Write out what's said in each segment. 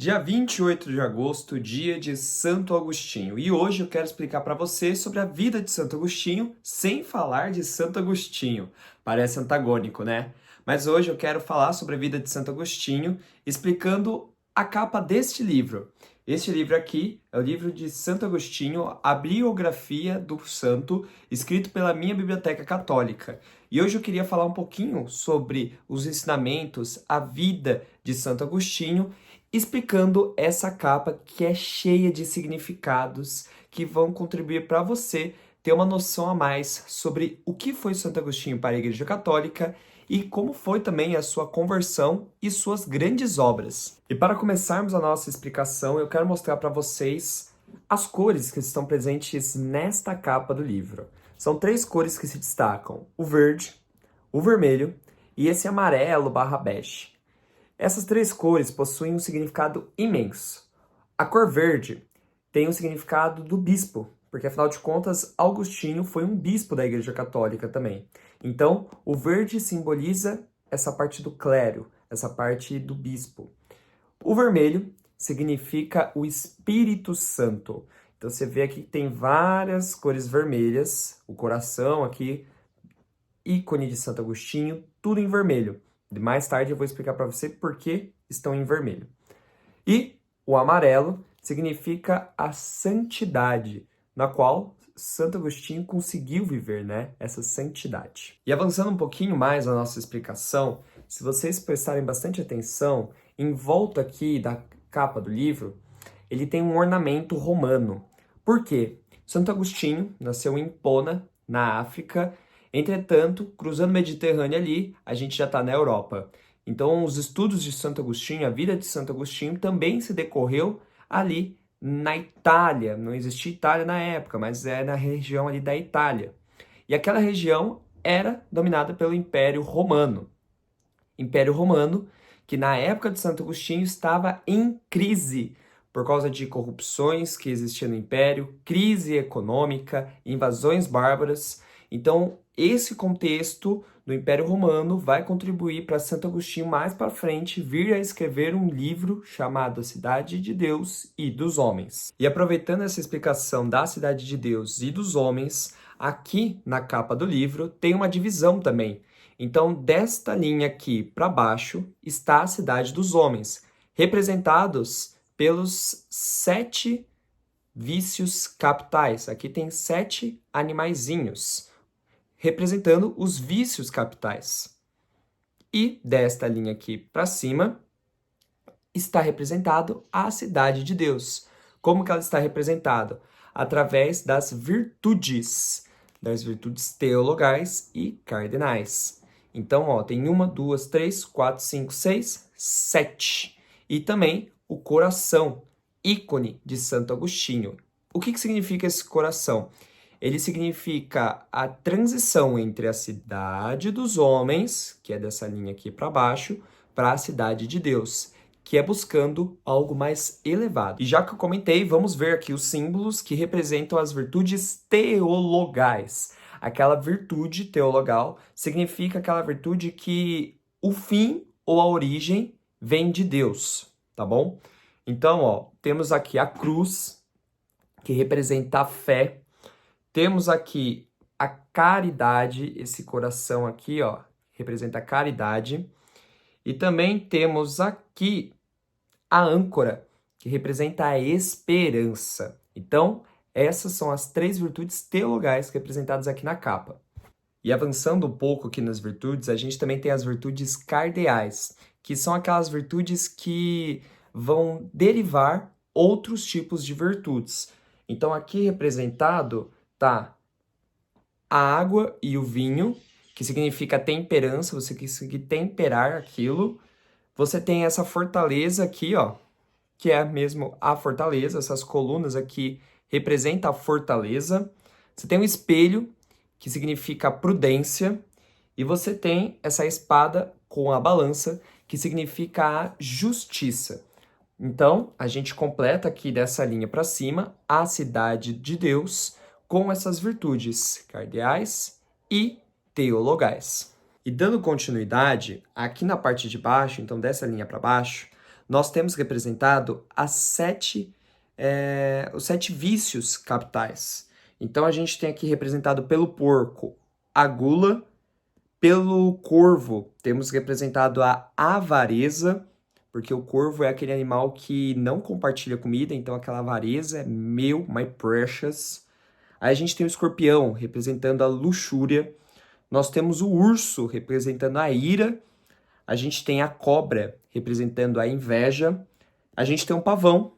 Dia 28 de agosto, dia de Santo Agostinho. E hoje eu quero explicar para você sobre a vida de Santo Agostinho sem falar de Santo Agostinho. Parece antagônico, né? Mas hoje eu quero falar sobre a vida de Santo Agostinho, explicando a capa deste livro. Este livro aqui é o livro de Santo Agostinho, a biografia do santo, escrito pela minha biblioteca católica. E hoje eu queria falar um pouquinho sobre os ensinamentos, a vida de Santo Agostinho, explicando essa capa que é cheia de significados que vão contribuir para você ter uma noção a mais sobre o que foi Santo Agostinho para a Igreja Católica e como foi também a sua conversão e suas grandes obras. E para começarmos a nossa explicação, eu quero mostrar para vocês as cores que estão presentes nesta capa do livro. São três cores que se destacam: o verde, o vermelho e esse amarelo barra bege. Essas três cores possuem um significado imenso. A cor verde tem o significado do bispo, porque afinal de contas, Agostinho foi um bispo da Igreja Católica também. Então, o verde simboliza essa parte do clero, essa parte do bispo. O vermelho significa o Espírito Santo. Então, você vê aqui que tem várias cores vermelhas, o coração aqui, ícone de Santo Agostinho, tudo em vermelho. Mais tarde eu vou explicar para você por que estão em vermelho. E o amarelo significa a santidade, na qual Santo Agostinho conseguiu viver, né? Essa santidade. E avançando um pouquinho mais na nossa explicação, se vocês prestarem bastante atenção, em volta aqui da capa do livro, ele tem um ornamento romano. Por quê? Santo Agostinho nasceu em Hipona, na África. Entretanto, cruzando o Mediterrâneo ali, a gente já está na Europa. Então, os estudos de Santo Agostinho, a vida de Santo Agostinho também se decorreu ali na Itália. Não existia Itália na época, mas é na região ali da Itália. E aquela região era dominada pelo Império Romano. Império Romano, que na época de Santo Agostinho estava em crise por causa de corrupções que existiam no Império, crise econômica, invasões bárbaras. Então, esse contexto do Império Romano vai contribuir para Santo Agostinho mais para frente vir a escrever um livro chamado A Cidade de Deus e dos Homens. E aproveitando essa explicação da Cidade de Deus e dos Homens, aqui na capa do livro tem uma divisão também. Então, desta linha aqui para baixo está a Cidade dos Homens, representados pelos 7 vícios capitais. Aqui tem 7 animaizinhos, representando os vícios capitais. E desta linha aqui para cima está representado a Cidade de Deus. Como que ela está representada? Através das virtudes teologais e cardinais. Então, ó, tem 1, 2, 3, 4, 5, 6, 7. E também o coração, ícone de Santo Agostinho. O que significa esse coração? Ele significa a transição entre a cidade dos homens, que é dessa linha aqui para baixo, para a cidade de Deus, que é buscando algo mais elevado. E já que eu comentei, vamos ver aqui os símbolos que representam as virtudes teologais. Aquela virtude teologal significa aquela virtude que o fim ou a origem vem de Deus, tá bom? Então, ó, temos aqui a cruz, que representa a fé. Temos aqui a caridade, esse coração aqui, ó, representa a caridade. E também temos aqui a âncora, que representa a esperança. Então, essas são as 3 virtudes teologais representadas aqui na capa. E avançando um pouco aqui nas virtudes, a gente também tem as virtudes cardeais, que são aquelas virtudes que vão derivar outros tipos de virtudes. Então, aqui representado tá a água e o vinho, que significa temperança, você conseguir temperar aquilo. Você tem essa fortaleza aqui, ó, que é mesmo a fortaleza, essas colunas aqui representam a fortaleza. Você tem um espelho, que significa prudência, e você tem essa espada com a balança, que significa a justiça. Então, a gente completa aqui dessa linha para cima a cidade de Deus com essas virtudes cardeais e teologais. E dando continuidade, aqui na parte de baixo, então dessa linha para baixo, nós temos representado os 7 vícios capitais. Então, a gente tem aqui representado pelo porco a gula, pelo corvo temos representado a avareza, porque o corvo é aquele animal que não compartilha comida, então aquela avareza é meu, my precious. Aí a gente tem o escorpião, representando a luxúria. Nós temos o urso, representando a ira. A gente tem a cobra, representando a inveja. A gente tem o pavão,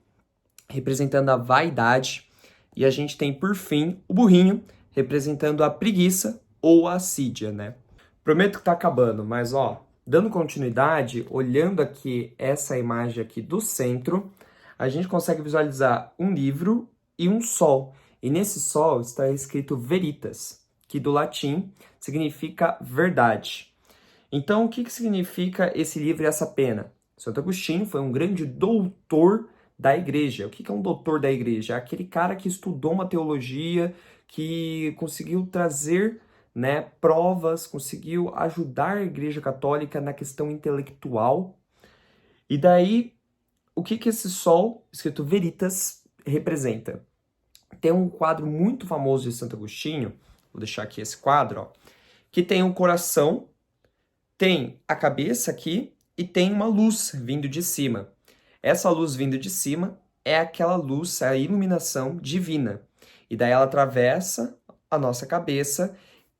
representando a vaidade. E a gente tem, por fim, o burrinho, representando a preguiça ou a assídia, né? Prometo que tá acabando, mas ó, dando continuidade, olhando aqui essa imagem aqui do centro, a gente consegue visualizar um livro e um sol. E nesse sol está escrito veritas, que do latim significa verdade. Então, o que significa esse livro e essa pena? Santo Agostinho foi um grande doutor da igreja. O que é um doutor da igreja? É aquele cara que estudou uma teologia, que conseguiu trazer, né, provas, conseguiu ajudar a Igreja Católica na questão intelectual. E daí, o que esse sol, escrito Veritas, representa? Tem um quadro muito famoso de Santo Agostinho, vou deixar aqui esse quadro, ó, que tem um coração, tem a cabeça aqui e tem uma luz vindo de cima. Essa luz vindo de cima é aquela luz, a iluminação divina. E daí ela atravessa a nossa cabeça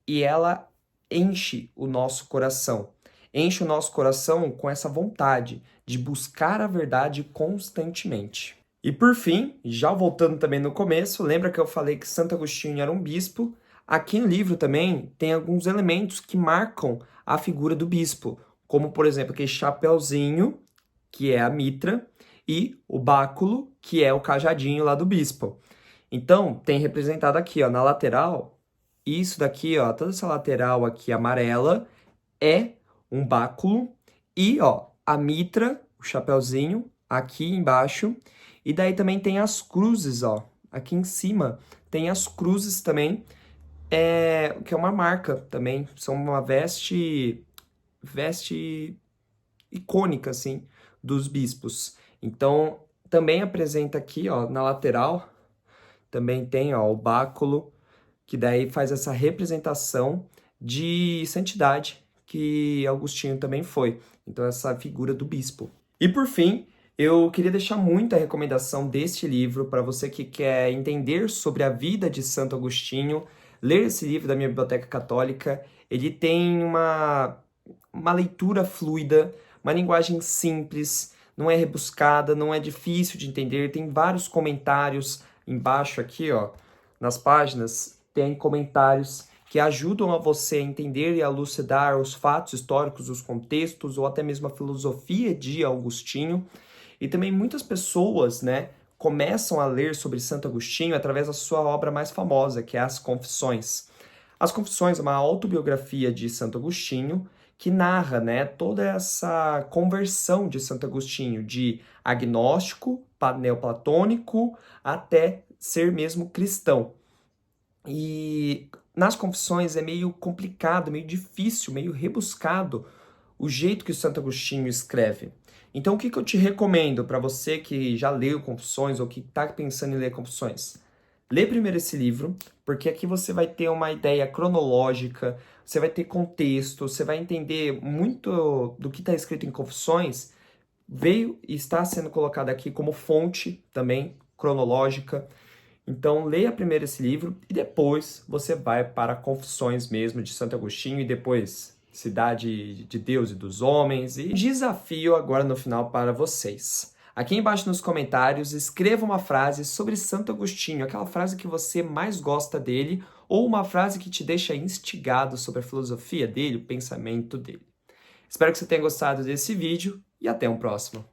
e ela enche o nosso coração. Enche o nosso coração com essa vontade de buscar a verdade constantemente. E por fim, já voltando também no começo, lembra que eu falei que Santo Agostinho era um bispo? Aqui no livro também tem alguns elementos que marcam a figura do bispo, como por exemplo aquele chapeuzinho, que é a mitra, e o báculo, que é o cajadinho lá do bispo. Então, tem representado aqui, ó, na lateral, isso daqui, ó, toda essa lateral aqui amarela é um báculo e, ó, a mitra, o chapeuzinho, aqui embaixo. E daí também tem as cruzes, ó, aqui em cima tem as cruzes também, que é uma marca também, são uma veste icônica, assim, dos bispos. Então, também apresenta aqui, ó, na lateral, também tem, ó, o báculo, que daí faz essa representação de santidade que Agostinho também foi. Então, essa figura do bispo. E por fim, eu queria deixar muita recomendação deste livro para você que quer entender sobre a vida de Santo Agostinho, ler esse livro da minha biblioteca católica. Ele tem uma leitura fluida, uma linguagem simples, não é rebuscada, não é difícil de entender, tem vários comentários embaixo aqui, ó, nas páginas, tem comentários que ajudam a você a entender e a elucidar os fatos históricos, os contextos, ou até mesmo a filosofia de Agostinho. E também muitas pessoas, né, começam a ler sobre Santo Agostinho através da sua obra mais famosa, que é As Confissões. As Confissões é uma autobiografia de Santo Agostinho que narra, né, toda essa conversão de Santo Agostinho de agnóstico, neoplatônico, até ser mesmo cristão. E nas Confissões é meio complicado, meio difícil, meio rebuscado o jeito que o Santo Agostinho escreve. Então, o que eu te recomendo para você que já leu Confissões ou que está pensando em ler Confissões? Lê primeiro esse livro, porque aqui você vai ter uma ideia cronológica, você vai ter contexto, você vai entender muito do que está escrito em Confissões, veio e está sendo colocado aqui como fonte também cronológica. Então, leia primeiro esse livro e depois você vai para Confissões mesmo de Santo Agostinho e depois Cidade de Deus e dos Homens. E desafio agora no final para vocês. Aqui embaixo nos comentários, escreva uma frase sobre Santo Agostinho, aquela frase que você mais gosta dele, ou uma frase que te deixa instigado sobre a filosofia dele, o pensamento dele. Espero que você tenha gostado desse vídeo e até um próximo.